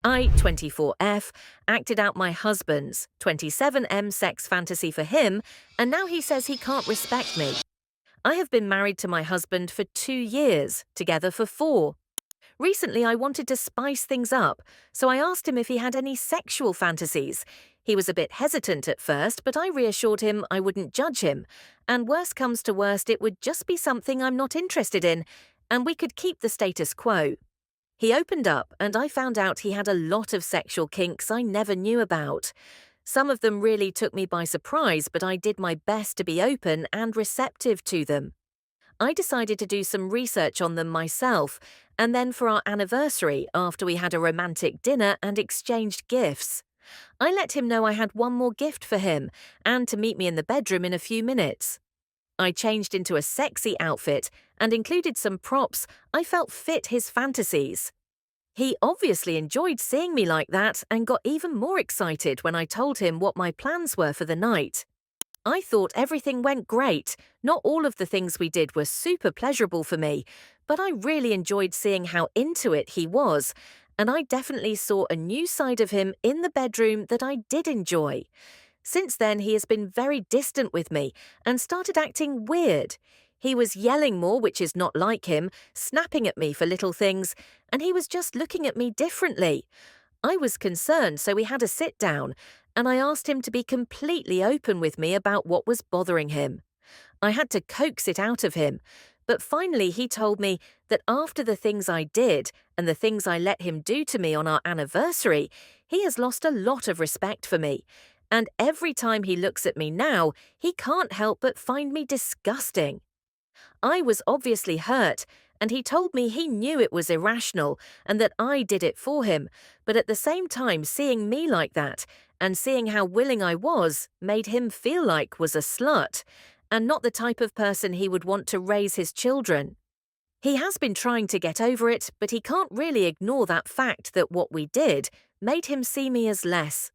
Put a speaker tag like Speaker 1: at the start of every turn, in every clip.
Speaker 1: I, 24F, acted out my husband's 27M sex fantasy for him, and now he says he can't respect me. I have been married to my husband for 2 years, together for 4. Recently, I wanted to spice things up, so I asked him if he had any sexual fantasies. He was a bit hesitant at first, but I reassured him I wouldn't judge him, and worst comes to worst, it would just be something I'm not interested in, and we could keep the status quo. He opened up, and I found out he had a lot of sexual kinks I never knew about. Some of them really took me by surprise, but I did my best to be open and receptive to them. I decided to do some research on them myself, and then for our anniversary, after we had a romantic dinner and exchanged gifts, I let him know I had one more gift for him and to meet me in the bedroom in a few minutes. I changed into a sexy outfit and included some props I felt fit his fantasies. He obviously enjoyed seeing me like that and got even more excited when I told him what my plans were for the night. I thought everything went great. Not all of the things we did were super pleasurable for me, but I really enjoyed seeing how into it he was, and I definitely saw a new side of him in the bedroom that I did enjoy. Since then, he has been very distant with me and started acting weird. He was yelling more, which is not like him, snapping at me for little things, and he was just looking at me differently. I was concerned, so we had a sit down, and I asked him to be completely open with me about what was bothering him. I had to coax it out of him, but finally he told me that after the things I did and the things I let him do to me on our anniversary, he has lost a lot of respect for me. And every time he looks at me now, he can't help but find me disgusting. I was obviously hurt, and he told me he knew it was irrational and that I did it for him, but at the same time seeing me like that and seeing how willing I was made him feel like was a slut and not the type of person he would want to raise his children. He has been trying to get over it, but he can't really ignore that fact that what we did made him see me as less,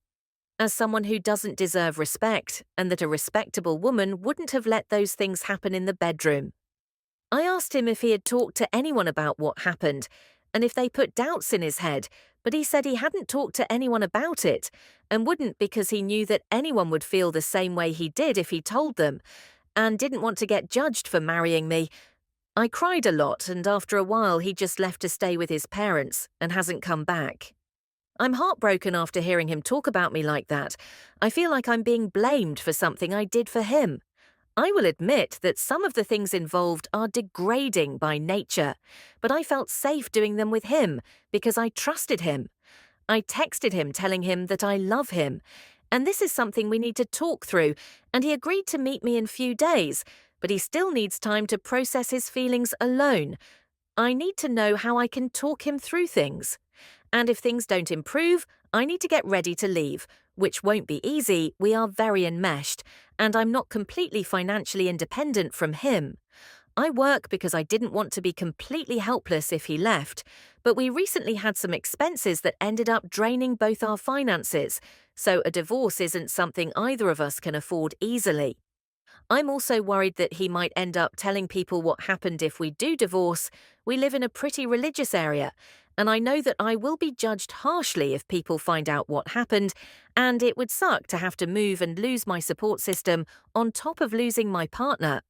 Speaker 1: as someone who doesn't deserve respect, and that a respectable woman wouldn't have let those things happen in the bedroom. I asked him if he had talked to anyone about what happened, and if they put doubts in his head, but he said he hadn't talked to anyone about it, and wouldn't because he knew that anyone would feel the same way he did if he told them, and didn't want to get judged for marrying me. I cried a lot, and after a while he just left to stay with his parents, and hasn't come back. I'm heartbroken after hearing him talk about me like that. I feel like I'm being blamed for something I did for him. I will admit that some of the things involved are degrading by nature, but I felt safe doing them with him because I trusted him. I texted him telling him that I love him, and this is something we need to talk through, and he agreed to meet me in few days, but he still needs time to process his feelings alone. I need to know how I can talk him through things. And if things don't improve, I need to get ready to leave, which won't be easy. We are very enmeshed, and I'm not completely financially independent from him. I work because I didn't want to be completely helpless if he left, but we recently had some expenses that ended up draining both our finances, so a divorce isn't something either of us can afford easily. I'm also worried that he might end up telling people what happened if we do divorce. We live in a pretty religious area, and I know that I will be judged harshly if people find out what happened, and it would suck to have to move and lose my support system on top of losing my partner.